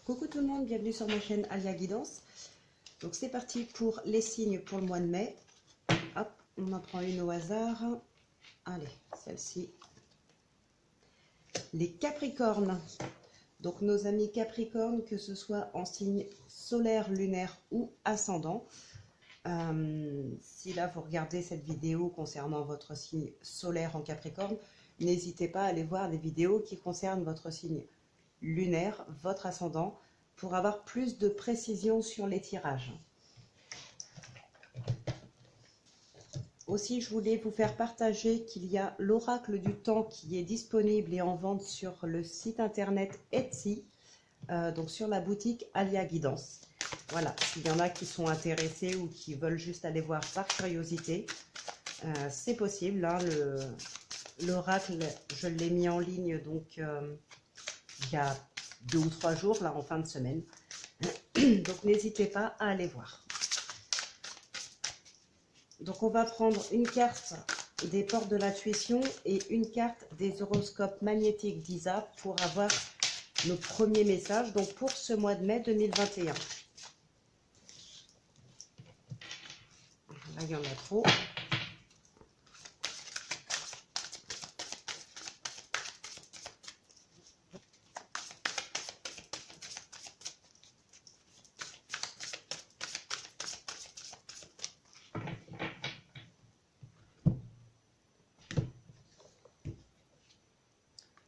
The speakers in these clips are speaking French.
Coucou tout le monde, bienvenue sur ma chaîne Alia Guidance. Donc c'est parti pour les signes pour le mois de mai. Hop, on en prend une au hasard. Allez, celle-ci. Les Capricornes. Donc nos amis Capricornes, que ce soit en signe solaire, lunaire ou ascendant. Si là vous regardez cette vidéo concernant votre signe solaire en Capricorne, n'hésitez pas à aller voir les vidéos qui concernent votre signe lunaire, votre ascendant, pour avoir plus de précision sur les tirages. Aussi, je voulais vous faire partager qu'il y a l'oracle du temps qui est disponible et en vente sur le site internet Etsy, donc sur la boutique Alia Guidance. Voilà, s'il y en a qui sont intéressés ou qui veulent juste aller voir par curiosité, c'est possible. Hein, l'oracle, je l'ai mis en ligne donc il y a 2 ou 3 jours, là en fin de semaine. Donc n'hésitez pas à aller voir. Donc on va prendre une carte des portes de l'intuition et une carte des horoscopes magnétiques d'Isa pour avoir nos premiers messages, donc pour ce mois de mai 2021. Là, il y en a trop.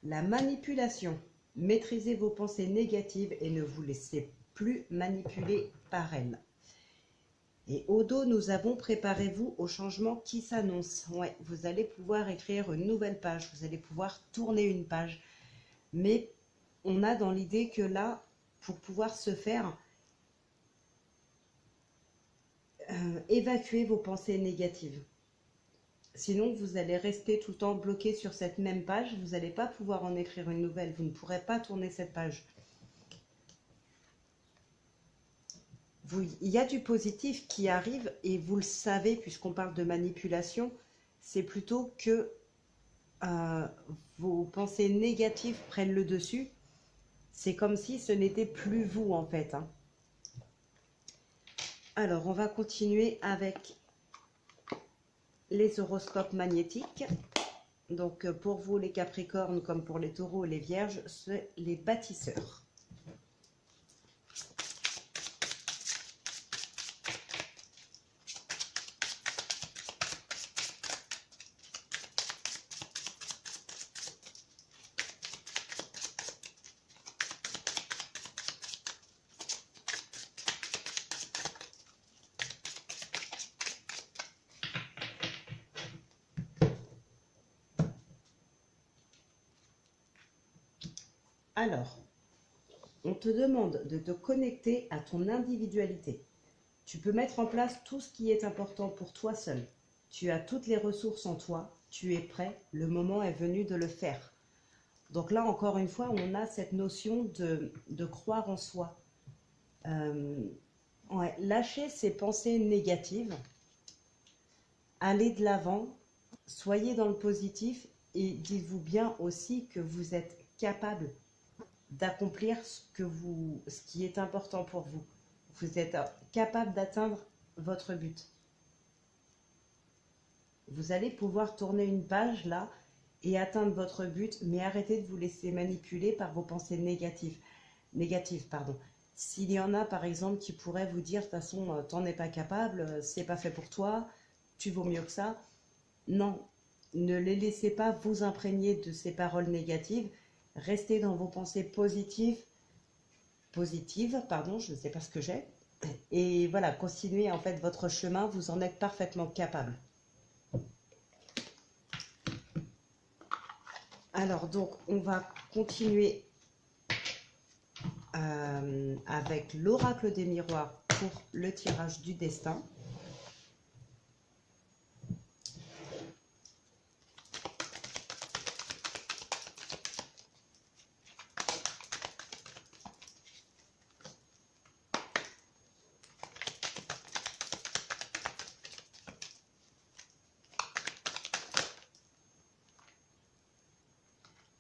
La manipulation. Maîtrisez vos pensées négatives et ne vous laissez plus manipuler par elles. Et au dos, nous avons préparez-vous au changement qui s'annonce. Ouais, vous allez pouvoir écrire une nouvelle page, vous allez pouvoir tourner une page. Mais on a dans l'idée que là, pour pouvoir se faire, évacuer vos pensées négatives. Sinon, vous allez rester tout le temps bloqué sur cette même page. Vous n'allez pas pouvoir en écrire une nouvelle. Vous ne pourrez pas tourner cette page. Il y a du positif qui arrive et vous le savez, puisqu'on parle de manipulation, c'est plutôt que vos pensées négatives prennent le dessus. C'est comme si ce n'était plus vous en fait. Hein. Alors, on va continuer avec les horoscopes magnétiques. Donc, pour vous les Capricornes, comme pour les Taureaux et les Vierges, c'est les bâtisseurs. Alors, on te demande de te connecter à ton individualité. Tu peux mettre en place tout ce qui est important pour toi seul. Tu as toutes les ressources en toi. Tu es prêt. Le moment est venu de le faire. Donc là, encore une fois, on a cette notion de croire en soi. Ouais, lâchez ces pensées négatives. Allez de l'avant. Soyez dans le positif et dites-vous bien aussi que vous êtes capable d'accomplir ce qui est important pour vous. Vous êtes capable d'atteindre votre but. Vous allez pouvoir tourner une page là et atteindre votre but, mais arrêtez de vous laisser manipuler par vos pensées négatives. S'il y en a par exemple qui pourraient vous dire de toute façon t'en es pas capable, c'est pas fait pour toi, tu vaux mieux que ça. Non, ne les laissez pas vous imprégner de ces paroles négatives. Restez dans vos pensées positives, je ne sais pas ce que j'ai. Et voilà, continuez en fait votre chemin, vous en êtes parfaitement capable. Alors donc, on va continuer avec l'oracle des miroirs pour le tirage du destin.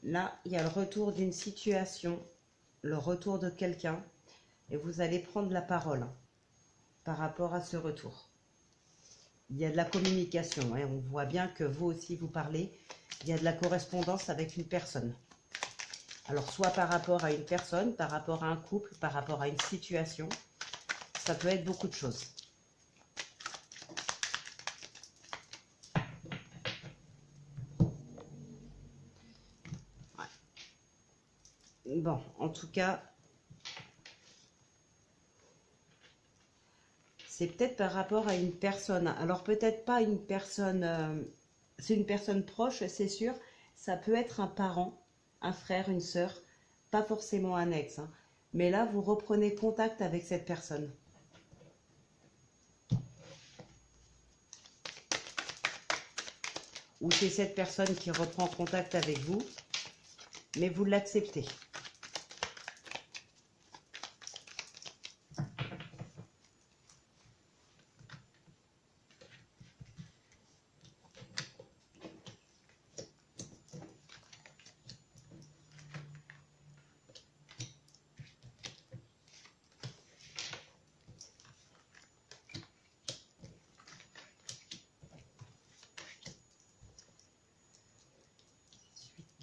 Là, il y a le retour d'une situation le retour de quelqu'un et vous allez prendre la parole par rapport à ce retour. Il y a de la communication, hein, on voit bien que vous aussi vous parlez, il y a de la correspondance avec une personne. Alors soit par rapport à une personne, par rapport à un couple, par rapport à une situation, ça peut être beaucoup de choses. Ouais. Bon, en tout cas, c'est peut-être par rapport à une personne. Alors peut-être pas une personne, c'est une personne proche, c'est sûr. Ça peut être un parent, un frère, une sœur, pas forcément un ex, hein. Mais là, vous reprenez contact avec cette personne. Ou c'est cette personne qui reprend contact avec vous, mais vous l'acceptez.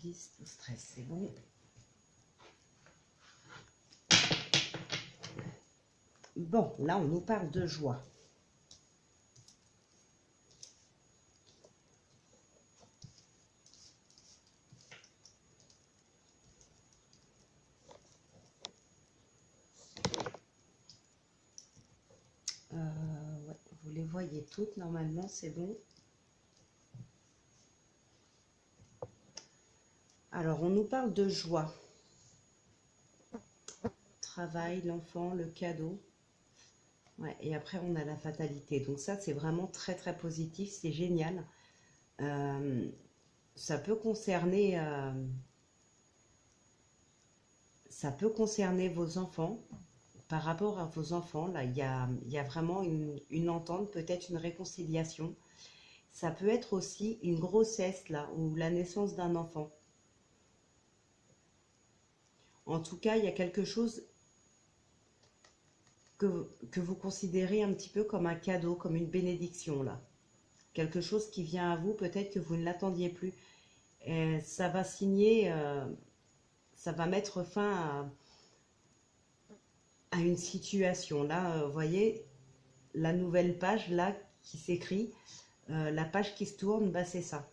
Tout stress, c'est bon. Bon, là, on nous parle de joie. Ouais, vous les voyez toutes, normalement, c'est bon. Alors, on nous parle de joie. Travail, l'enfant, le cadeau. Ouais, et après, on a la fatalité. Donc ça, c'est vraiment très, très positif. C'est génial. Ça peut concerner vos enfants. Par rapport à vos enfants, là, il y a vraiment une entente, peut-être une réconciliation. Ça peut être aussi une grossesse, là, ou la naissance d'un enfant. En tout cas, il y a quelque chose que vous considérez un petit peu comme un cadeau, comme une bénédiction, là. Quelque chose qui vient à vous, peut-être que vous ne l'attendiez plus. Et ça va signer, ça va mettre fin à une situation. Là, vous voyez, la nouvelle page, là, qui s'écrit, la page qui se tourne, bah, c'est ça.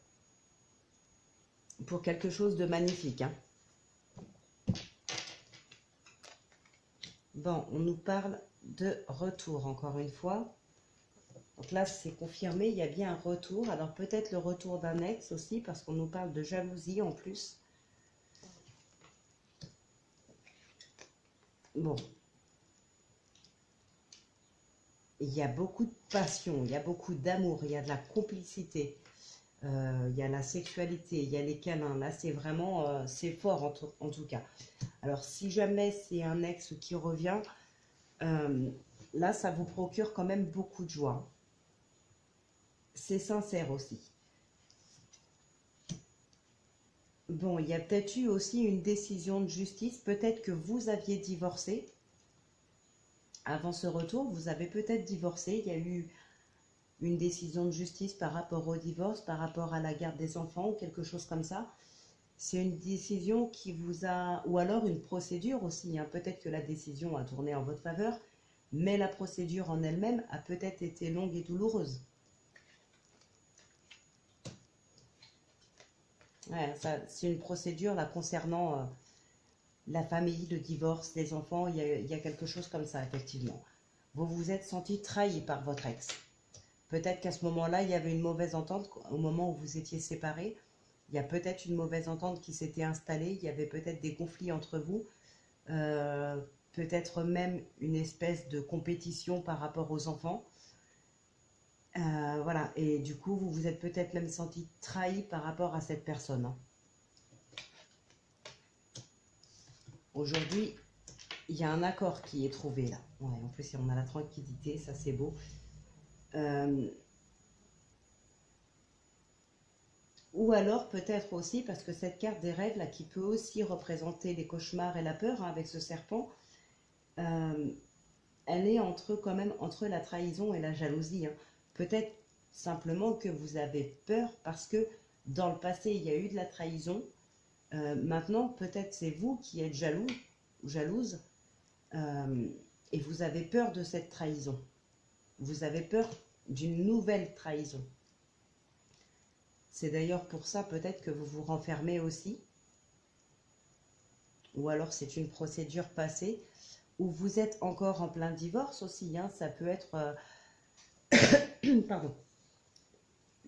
Pour quelque chose de magnifique, hein. Bon, on nous parle de retour, encore une fois. Donc là, c'est confirmé, il y a bien un retour. Alors peut-être le retour d'un ex aussi, parce qu'on nous parle de jalousie en plus. Bon. Il y a beaucoup de passion, il y a beaucoup d'amour, il y a de la complicité. Il y a la sexualité, il y a les câlins. Là, c'est vraiment, c'est fort en tout cas. Alors, si jamais c'est un ex qui revient, là, ça vous procure quand même beaucoup de joie. C'est sincère aussi. Bon, il y a peut-être eu aussi une décision de justice. Peut-être que vous aviez divorcé. Avant ce retour, vous avez peut-être divorcé. Il y a eu une décision de justice par rapport au divorce, par rapport à la garde des enfants ou quelque chose comme ça. C'est une décision qui vous a... Ou alors une procédure aussi, hein. Peut-être que la décision a tourné en votre faveur, mais la procédure en elle-même a peut-être été longue et douloureuse. Ouais, c'est une procédure là concernant la famille, le divorce, les enfants. Il y a quelque chose comme ça, effectivement. Vous vous êtes senti trahi par votre ex. Peut-être qu'à ce moment-là, il y avait une mauvaise entente au moment où vous étiez séparés. Il y a peut-être une mauvaise entente qui s'était installée. Il y avait peut-être des conflits entre vous. Peut-être même une espèce de compétition par rapport aux enfants. Voilà. Et du coup, vous vous êtes peut-être même senti trahi par rapport à cette personne, hein. Aujourd'hui, il y a un accord qui est trouvé là. Ouais, en plus, on a la tranquillité, ça c'est beau. Ou alors peut-être aussi, parce que cette carte des rêves, là, qui peut aussi représenter les cauchemars et la peur, hein, avec ce serpent, elle est quand même entre la trahison et la jalousie, hein. Peut-être simplement que vous avez peur parce que dans le passé, il y a eu de la trahison. Maintenant, peut-être c'est vous qui êtes jaloux ou jalouse, et vous avez peur de cette trahison. Vous avez peur d'une nouvelle trahison. C'est d'ailleurs pour ça peut-être que vous vous renfermez aussi. Ou alors c'est une procédure passée. Ou vous êtes encore en plein divorce aussi, hein. Ça peut être pardon,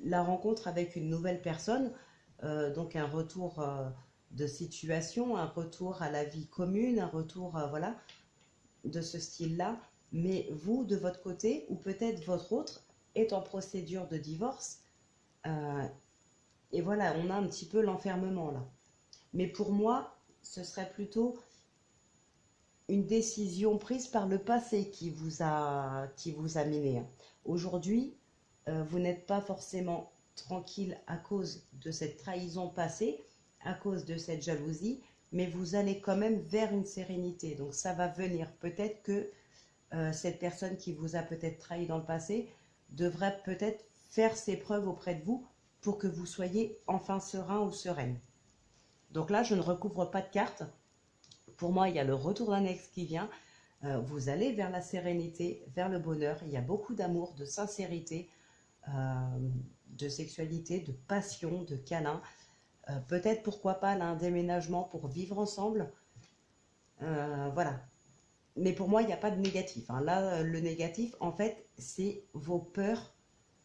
la rencontre avec une nouvelle personne, donc un retour de situation, un retour à la vie commune, un retour voilà, de ce style-là. Mais vous, de votre côté, ou peut-être votre autre, est en procédure de divorce. Et voilà, on a un petit peu l'enfermement là. Mais pour moi, ce serait plutôt une décision prise par le passé qui vous a miné. Aujourd'hui, vous n'êtes pas forcément tranquille à cause de cette trahison passée, à cause de cette jalousie, mais vous allez quand même vers une sérénité. Donc ça va venir. Peut-être que cette personne qui vous a peut-être trahi dans le passé devrait peut-être faire ses preuves auprès de vous pour que vous soyez enfin serein ou sereine. Donc là, je ne recouvre pas de cartes. Pour moi, il y a le retour d'un ex qui vient. Vous allez vers la sérénité, vers le bonheur. Il y a beaucoup d'amour, de sincérité, de sexualité, de passion, de câlin. Peut-être, pourquoi pas, là, un déménagement pour vivre ensemble. Voilà. Mais pour moi, il n'y a pas de négatif, hein. Là, le négatif, en fait, c'est vos peurs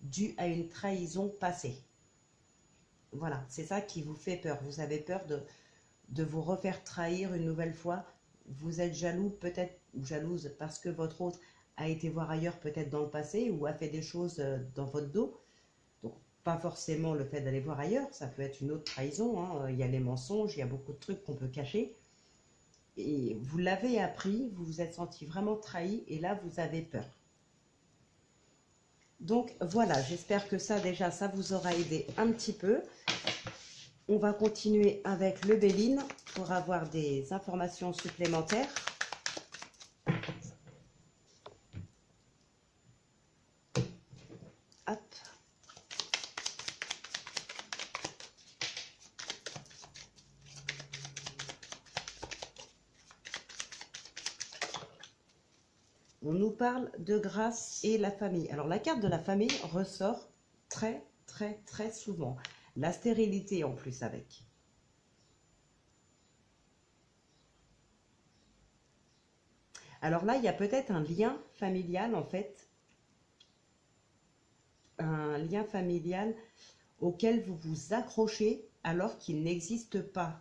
dues à une trahison passée. Voilà, c'est ça qui vous fait peur. Vous avez peur de vous refaire trahir une nouvelle fois. Vous êtes jaloux peut-être, ou jalouse, parce que votre autre a été voir ailleurs peut-être dans le passé, ou a fait des choses dans votre dos. Donc, pas forcément le fait d'aller voir ailleurs, ça peut être une autre trahison, hein. Il y a les mensonges, il y a beaucoup de trucs qu'on peut cacher. Et vous l'avez appris, vous vous êtes senti vraiment trahi, et là, vous avez peur. Donc, voilà, j'espère que ça, déjà, ça vous aura aidé un petit peu. On va continuer avec le Béline pour avoir des informations supplémentaires. Hop. On nous parle de grâce et la famille. Alors, la carte de la famille ressort très, très, très souvent. La stérilité en plus avec. Alors là, il y a peut-être un lien familial en fait. Un lien familial auquel vous vous accrochez alors qu'il n'existe pas.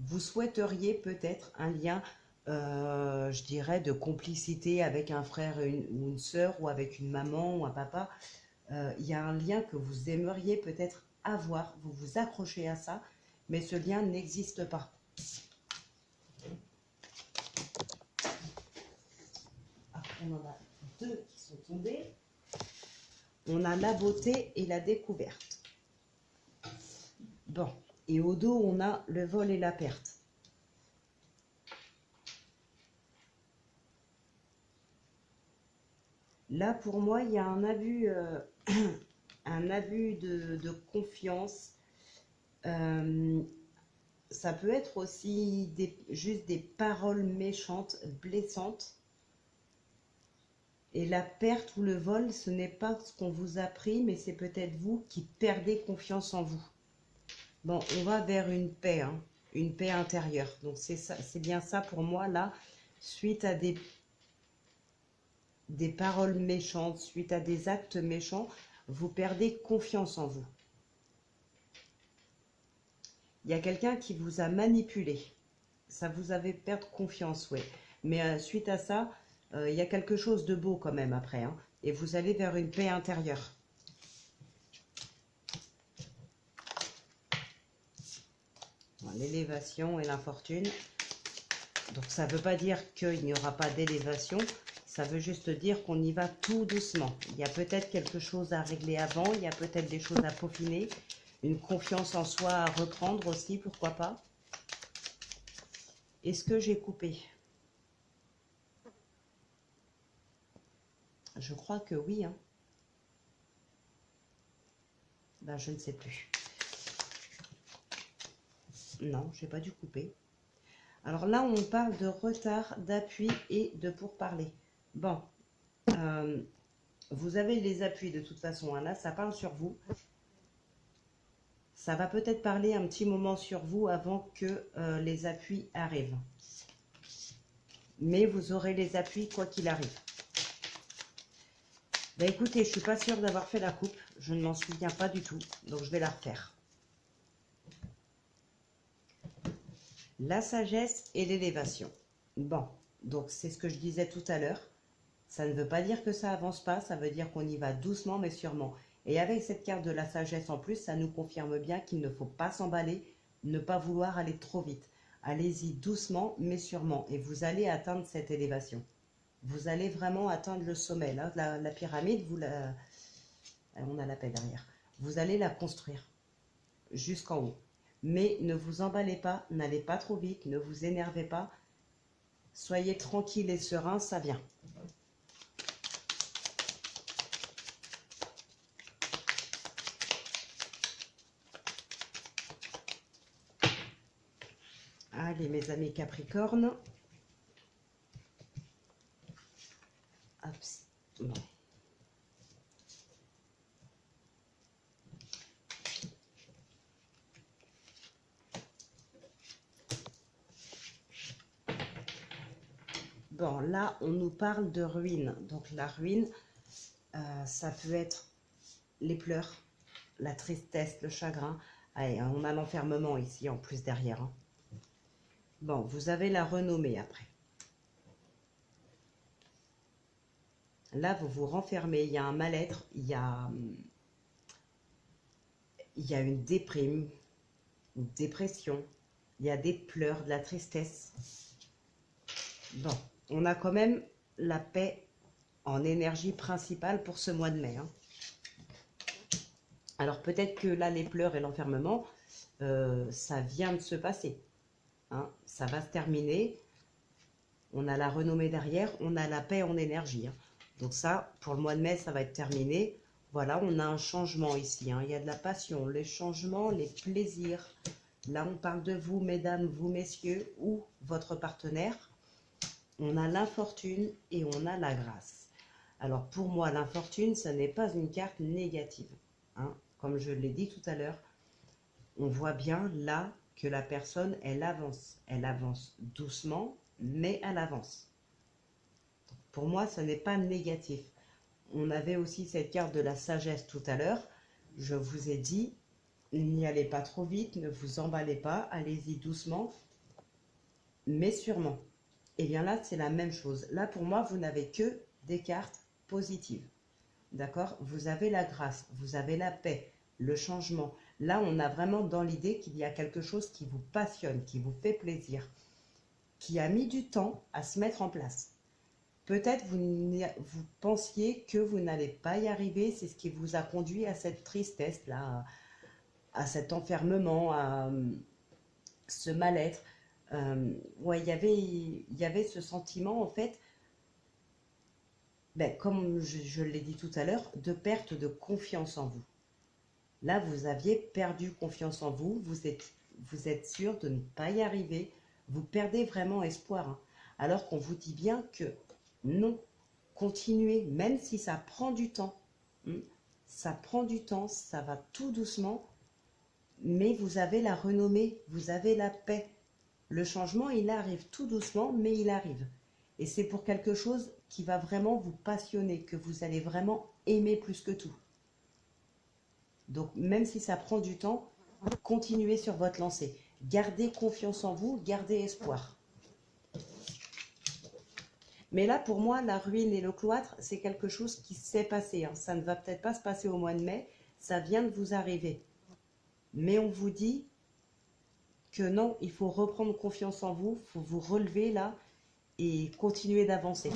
Vous souhaiteriez peut-être un lien, je dirais, de complicité avec un frère ou une sœur, ou avec une maman ou un papa. Il y a un lien que vous aimeriez peut-être avoir, vous vous accrochez à ça, mais ce lien n'existe pas. Après, on en a deux qui sont tombés. On a la beauté et la découverte. Bon, et au dos, on a le vol et la perte. Là, pour moi, il y a un abus, un abus de confiance. Ça peut être aussi juste des paroles méchantes, blessantes. Et la perte ou le vol, ce n'est pas ce qu'on vous a pris, mais c'est peut-être vous qui perdez confiance en vous. Bon, on va vers une paix, hein, une paix intérieure. Donc c'est ça, c'est bien ça pour moi là, suite à des paroles méchantes, suite à des actes méchants, vous perdez confiance en vous. Il y a quelqu'un qui vous a manipulé. Ça vous avait perdre confiance, oui. Mais suite à ça, il y a quelque chose de beau quand même après, hein, et vous allez vers une paix intérieure. L'élévation et l'infortune. Donc ça ne veut pas dire qu'il n'y aura pas d'élévation, Ça veut juste dire qu'on y va tout doucement. Il y a peut-être quelque chose à régler avant, il y a peut-être des choses à peaufiner, une confiance en soi à reprendre aussi, pourquoi pas. Est-ce que j'ai coupé? Je crois que oui. Hein. Ben, je ne sais plus. Non, j'ai pas dû couper. Alors là, on parle de retard, d'appui et de pourparler. Bon, vous avez les appuis de toute façon. Hein, là, ça parle sur vous. Ça va peut-être parler un petit moment sur vous avant que les appuis arrivent. Mais vous aurez les appuis quoi qu'il arrive. Ben écoutez, je suis pas sûre d'avoir fait la coupe. Je ne m'en souviens pas du tout. Donc, je vais la refaire. La sagesse et l'élévation. Bon, donc c'est ce que je disais tout à l'heure. Ça ne veut pas dire que ça avance pas. Ça veut dire qu'on y va doucement mais sûrement. Et avec cette carte de la sagesse en plus, ça nous confirme bien qu'il ne faut pas s'emballer, ne pas vouloir aller trop vite. Allez-y doucement mais sûrement. Et vous allez atteindre cette élévation. Vous allez vraiment atteindre le sommet. Là, la pyramide, on a la paix derrière. Vous allez la construire jusqu'en haut. Mais ne vous emballez pas, n'allez pas trop vite, ne vous énervez pas. Soyez tranquille et serein, ça vient. Allez, mes amis Capricorne. Hop, bon. Bon, là, on nous parle de ruine. Donc, la ruine, ça peut être les pleurs, la tristesse, le chagrin. Allez, on a l'enfermement ici, en plus, derrière. Hein. Bon, vous avez la renommée après. Là, vous vous renfermez. Il y a un mal-être, il y a une déprime, une dépression. Il y a des pleurs, de la tristesse. Bon, on a quand même la paix en énergie principale pour ce mois de mai. Hein. Alors peut-être que là, les pleurs et l'enfermement, ça vient de se passer. Hein. Ça va se terminer. On a la renommée derrière, on a la paix en énergie. Hein. Donc ça, pour le mois de mai, ça va être terminé. Voilà, on a un changement ici. Hein. Il y a de la passion, les changements, les plaisirs. Là, on parle de vous, mesdames, vous, messieurs, ou votre partenaire. On a l'infortune et on a la grâce. Alors pour moi, l'infortune, ce n'est pas une carte négative. Hein. Comme je l'ai dit tout à l'heure, on voit bien là que la personne, elle avance. Elle avance doucement, mais elle avance. Pour moi, ce n'est pas négatif. On avait aussi cette carte de la sagesse tout à l'heure. Je vous ai dit, n'y allez pas trop vite, ne vous emballez pas, allez-y doucement, mais sûrement. Et bien là, c'est la même chose. Là, pour moi, vous n'avez que des cartes positives. D'accord? Vous avez la grâce, vous avez la paix, le changement. Là, on a vraiment dans l'idée qu'il y a quelque chose qui vous passionne, qui vous fait plaisir, qui a mis du temps à se mettre en place. Peut-être vous pensiez que vous n'allez pas y arriver, c'est ce qui vous a conduit à cette tristesse-là, à cet enfermement, à ce mal-être. Ouais, il y avait ce sentiment, en fait, ben, comme je l'ai dit tout à l'heure, de perte de confiance en vous. Là, vous aviez perdu confiance en vous, vous êtes sûr de ne pas y arriver, vous perdez vraiment espoir. Hein. Alors qu'on vous dit bien que non, continuez, même si ça prend du temps. Ça prend du temps, ça va tout doucement, mais vous avez la renommée, vous avez la paix. Le changement, il arrive tout doucement, mais il arrive. Et c'est pour quelque chose qui va vraiment vous passionner, que vous allez vraiment aimer plus que tout. Donc, même si ça prend du temps, continuez sur votre lancée. Gardez confiance en vous, gardez espoir. Mais là, pour moi, la ruine et le cloître, c'est quelque chose qui s'est passé. Hein. Ça ne va peut-être pas se passer au mois de mai, ça vient de vous arriver. Mais on vous dit que non, il faut reprendre confiance en vous, il faut vous relever là et continuer d'avancer.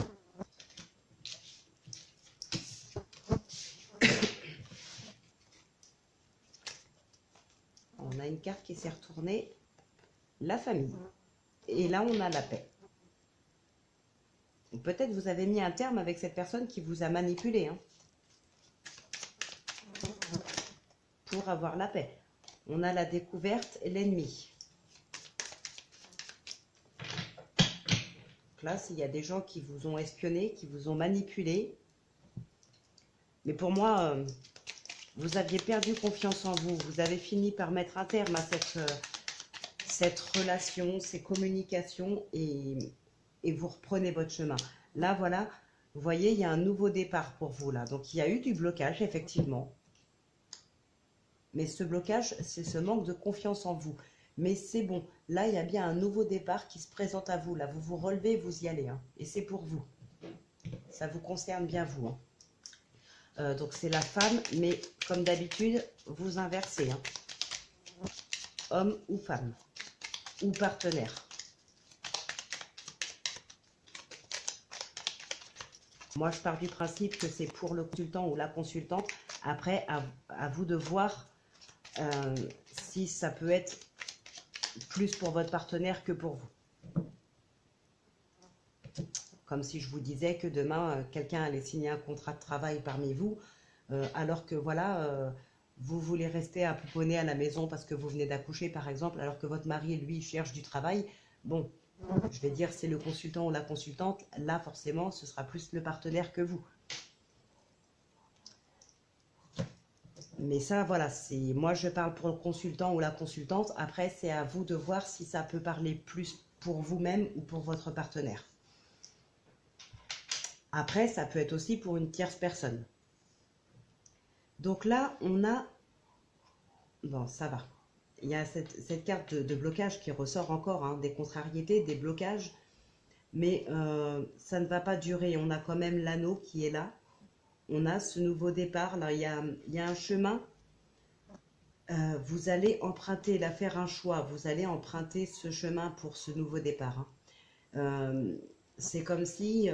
une carte qui s'est retournée, la famille. Et là, on a la paix. Peut-être vous avez mis un terme avec cette personne qui vous a manipulé, hein, pour avoir la paix. On a la découverte et l'ennemi. Là, il y a des gens qui vous ont espionné, qui vous ont manipulé. Mais pour moi, vous aviez perdu confiance en vous. Vous avez fini par mettre un terme à cette relation, ces communications, et vous reprenez votre chemin. Là, voilà, vous voyez, il y a un nouveau départ pour vous, là. Donc, il y a eu du blocage, effectivement. Mais ce blocage, c'est ce manque de confiance en vous. Mais c'est bon. Là, il y a bien un nouveau départ qui se présente à vous. Là, vous vous relevez, vous y allez. Hein. Et c'est pour vous. Ça vous concerne bien, vous. Hein. Donc, c'est la femme. Mais comme d'habitude, vous inversez. Hein. Homme ou femme. Ou partenaire. Moi, je pars du principe que c'est pour le consultant ou la consultante. Après, à vous de voir si ça peut être plus pour votre partenaire que pour vous. Comme si je vous disais que demain, quelqu'un allait signer un contrat de travail parmi vous, alors que voilà, vous voulez rester à pouponner à la maison parce que vous venez d'accoucher, par exemple, alors que votre mari, lui, cherche du travail. Bon, je vais dire c'est le consultant ou la consultante. Là, forcément, ce sera plus le partenaire que vous. Mais ça, voilà, c'est moi je parle pour le consultant ou la consultante. Après, c'est à vous de voir si ça peut parler plus pour vous-même ou pour votre partenaire. Après, ça peut être aussi pour une tierce personne. Donc là, on a... Bon, ça va. Il y a cette carte de blocage qui ressort encore, hein, des contrariétés, des blocages. Mais ça ne va pas durer. On a quand même l'anneau qui est là. On a ce nouveau départ. Là, il y a un chemin. Vous allez emprunter, là, faire un choix. Vous allez emprunter ce chemin pour ce nouveau départ. Hein. C'est comme si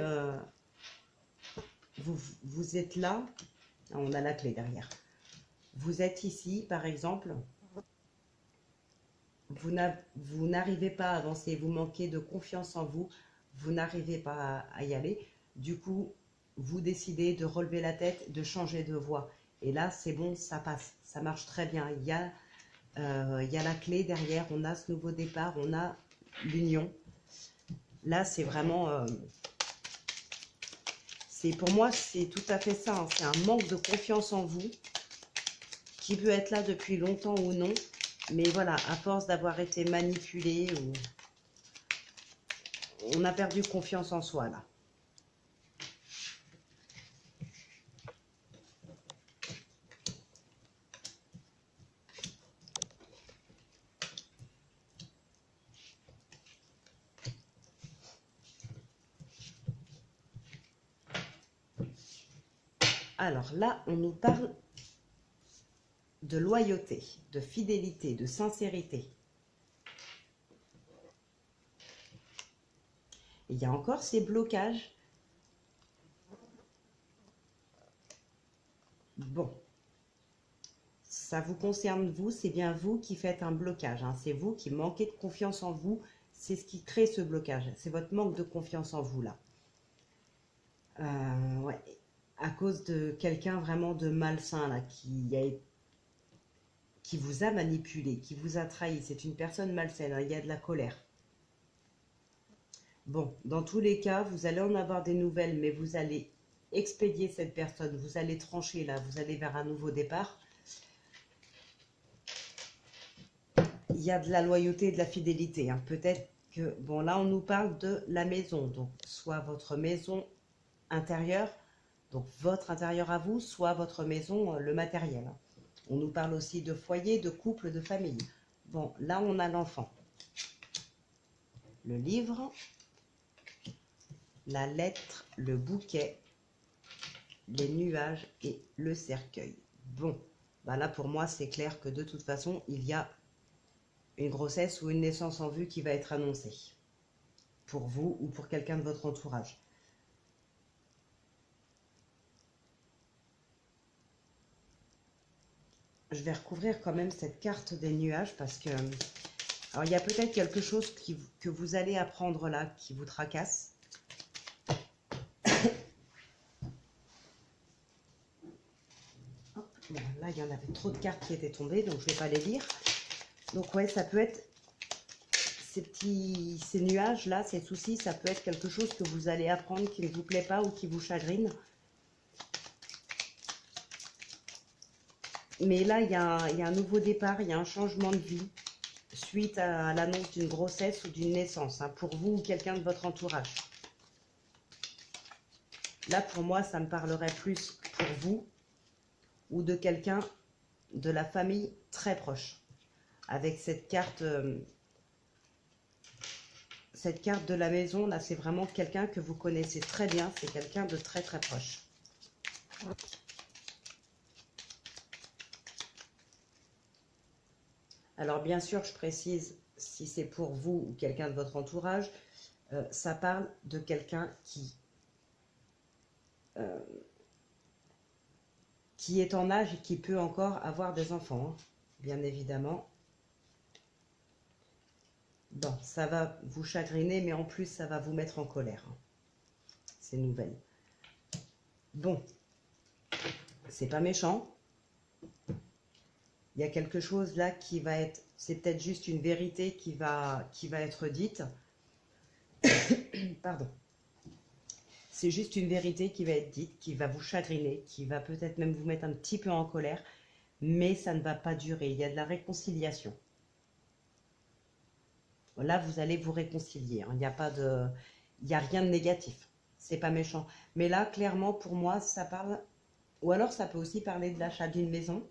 vous êtes là. On a la clé derrière. Vous êtes ici, par exemple. Vous n'arrivez pas à avancer. Vous manquez de confiance en vous. Vous n'arrivez pas à y aller. Du coup, vous décidez de relever la tête, de changer de voie. Et là, c'est bon, ça passe. Ça marche très bien. Il y a la clé derrière. On a ce nouveau départ. On a l'union. Là, c'est vraiment... pour moi, c'est tout à fait ça. Hein. C'est un manque de confiance en vous qui peut être là depuis longtemps ou non. Mais voilà, à force d'avoir été manipulé, on a perdu confiance en soi, là. Alors là, on nous parle de loyauté, de fidélité, de sincérité. Et il y a encore ces blocages. Bon, ça vous concerne vous, c'est bien vous qui faites un blocage. Hein. C'est vous qui manquez de confiance en vous. C'est ce qui crée ce blocage. C'est votre manque de confiance en vous, là. Ouais. À cause de quelqu'un vraiment de malsain, là, qui vous a manipulé, qui vous a trahi. C'est une personne malsaine, hein. Il y a de la colère. Bon, dans tous les cas, vous allez en avoir des nouvelles, mais vous allez expédier cette personne. Vous allez trancher, là. Vous allez vers un nouveau départ. Il y a de la loyauté et de la fidélité. Hein. Peut-être que... Bon, là, on nous parle de la maison. Donc, soit votre maison intérieure, donc votre intérieur à vous, soit votre maison, le matériel. Hein. On nous parle aussi de foyer, de couple, de famille. Bon, là, on a l'enfant. Le livre, la lettre, le bouquet, les nuages et le cercueil. Bon, bah là, pour moi, c'est clair que de toute façon, il y a une grossesse ou une naissance en vue qui va être annoncée. Pour vous ou pour quelqu'un de votre entourage. je vais recouvrir quand même cette carte des nuages parce que... Alors, il y a peut-être quelque chose que vous allez apprendre là qui vous tracasse. Hop, bon, là, il y en avait trop de cartes qui étaient tombées, donc je ne vais pas les lire. Donc, ouais, ça peut être... Ces nuages-là, ces soucis, ça peut être quelque chose que vous allez apprendre qui ne vous plaît pas ou qui vous chagrine. Mais là, il y a un nouveau départ, il y a un changement de vie suite à l'annonce d'une grossesse ou d'une naissance, hein, pour vous ou quelqu'un de votre entourage. Là, pour moi, ça me parlerait plus pour vous ou de quelqu'un de la famille très proche. Avec cette carte de la maison, là, c'est vraiment quelqu'un que vous connaissez très bien, c'est quelqu'un de très très proche. Alors bien sûr, je précise, si c'est pour vous ou quelqu'un de votre entourage, ça parle de quelqu'un qui est en âge et qui peut encore avoir des enfants, hein, bien évidemment. Bon, ça va vous chagriner, mais en plus, ça va vous mettre en colère, hein, ces nouvelles. Bon, c'est pas méchant. Il y a quelque chose là qui va être, c'est peut-être juste une vérité qui va être dite. Pardon. C'est juste une vérité qui va être dite, qui va vous chagriner, qui va peut-être même vous mettre un petit peu en colère, mais ça ne va pas durer. Il y a de la réconciliation. Là, vous allez vous réconcilier, hein. Il n'y a rien de négatif. C'est pas méchant. Mais là, clairement, pour moi, ça parle... Ou alors, ça peut aussi parler de l'achat d'une maison.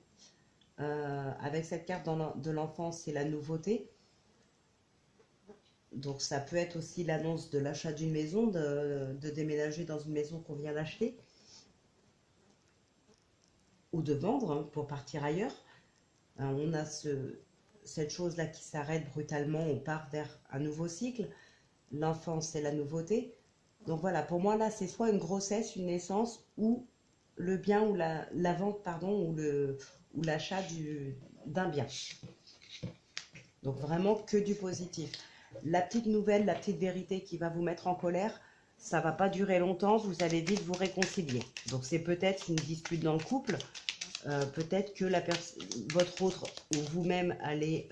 Avec cette carte de l'enfance, c'est la nouveauté. Donc ça peut être aussi l'annonce de l'achat d'une maison, de déménager dans une maison qu'on vient d'acheter. Ou de vendre, hein, pour partir ailleurs. On a cette chose-là qui s'arrête brutalement, on part vers un nouveau cycle. L'enfance, c'est la nouveauté. Donc voilà, pour moi là, c'est soit une grossesse, une naissance, ou le bien, ou la vente, pardon, ou l'achat d'un bien. Donc vraiment que du positif. La petite nouvelle, la petite vérité qui va vous mettre en colère, ça va pas durer longtemps, vous allez vite vous réconcilier. Donc c'est peut-être une dispute dans le couple, peut-être que votre autre ou vous-même allez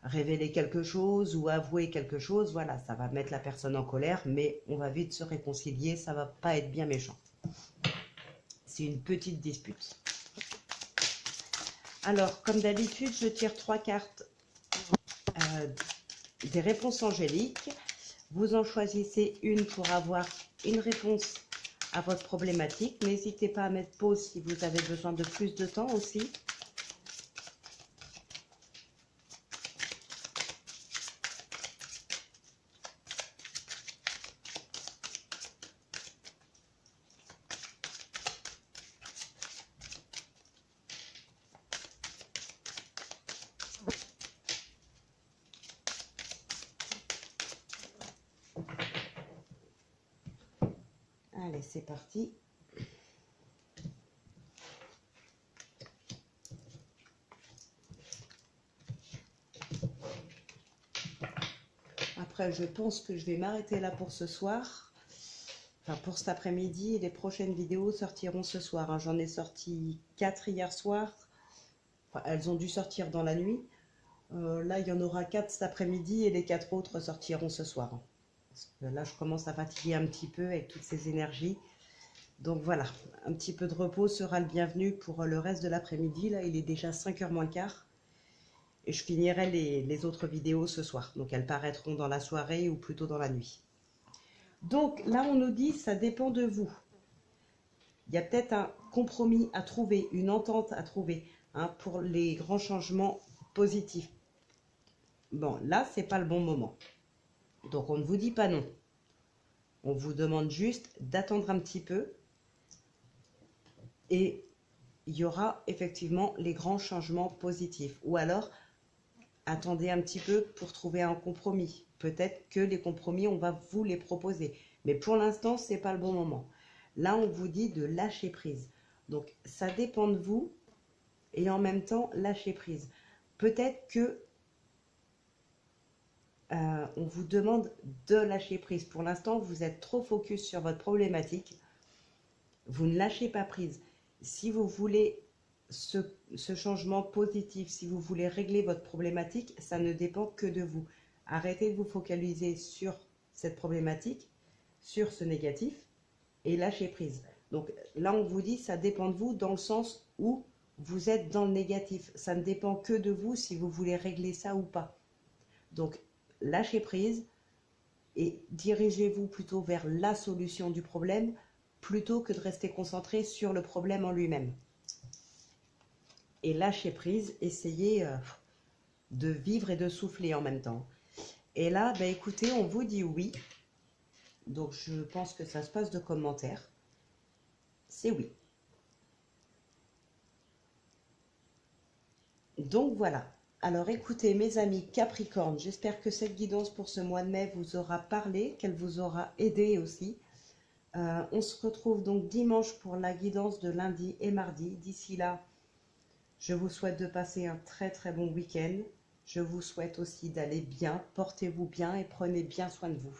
révéler quelque chose ou avouer quelque chose. Voilà, ça va mettre la personne en colère, mais on va vite se réconcilier, ça va pas être bien méchant. C'est une petite dispute. Alors, comme d'habitude, je tire 3 cartes des réponses angéliques. Vous en choisissez une pour avoir une réponse à votre problématique. N'hésitez pas à mettre pause si vous avez besoin de plus de temps aussi. Allez, c'est parti. Après, je pense que je vais m'arrêter là pour ce soir. Enfin, pour cet après-midi. Les prochaines vidéos sortiront ce soir, hein. J'en ai sorti 4 hier soir. Enfin, elles ont dû sortir dans la nuit. Là, il y en aura 4 cet après-midi et les 4 autres sortiront ce soir, hein. Parce que là, je commence à fatiguer un petit peu avec toutes ces énergies. Donc voilà, un petit peu de repos sera le bienvenu pour le reste de l'après-midi. Là, il est déjà 5h moins le quart. Et je finirai les autres vidéos ce soir. Donc elles paraîtront dans la soirée ou plutôt dans la nuit. Donc là, on nous dit, ça dépend de vous. Il y a peut-être un compromis à trouver, une entente à trouver, hein, pour les grands changements positifs. Bon, là, c'est pas le bon moment. Donc on ne vous dit pas non. On vous demande juste d'attendre un petit peu. Et il y aura effectivement les grands changements positifs. Ou alors, attendez un petit peu pour trouver un compromis. Peut-être que les compromis, on va vous les proposer. Mais pour l'instant, ce n'est pas le bon moment. Là, on vous dit de lâcher prise. Donc, ça dépend de vous. et en même temps lâcher prise. Peut-être que on vous demande de lâcher prise. Pour l'instant, vous êtes trop focus sur votre problématique. Vous ne lâchez pas prise. Si vous voulez ce changement positif, si vous voulez régler votre problématique, ça ne dépend que de vous. Arrêtez de vous focaliser sur cette problématique, sur ce négatif, et lâchez prise. Donc là, on vous dit, ça dépend de vous dans le sens où vous êtes dans le négatif. Ça ne dépend que de vous si vous voulez régler ça ou pas. Donc, lâchez prise et dirigez-vous plutôt vers la solution du problème plutôt que de rester concentré sur le problème en lui-même. Et lâchez prise, essayez de vivre et de souffler en même temps. Et là, bah, écoutez, on vous dit oui. Donc, je pense que ça se passe de commentaires. C'est oui. Donc, voilà. Alors, écoutez, mes amis Capricorne, j'espère que cette guidance pour ce mois de mai vous aura parlé, qu'elle vous aura aidé aussi. On se retrouve donc dimanche pour la guidance de lundi et mardi. D'ici là, je vous souhaite de passer un très très bon week-end. Je vous souhaite aussi d'aller bien, portez-vous bien et prenez bien soin de vous.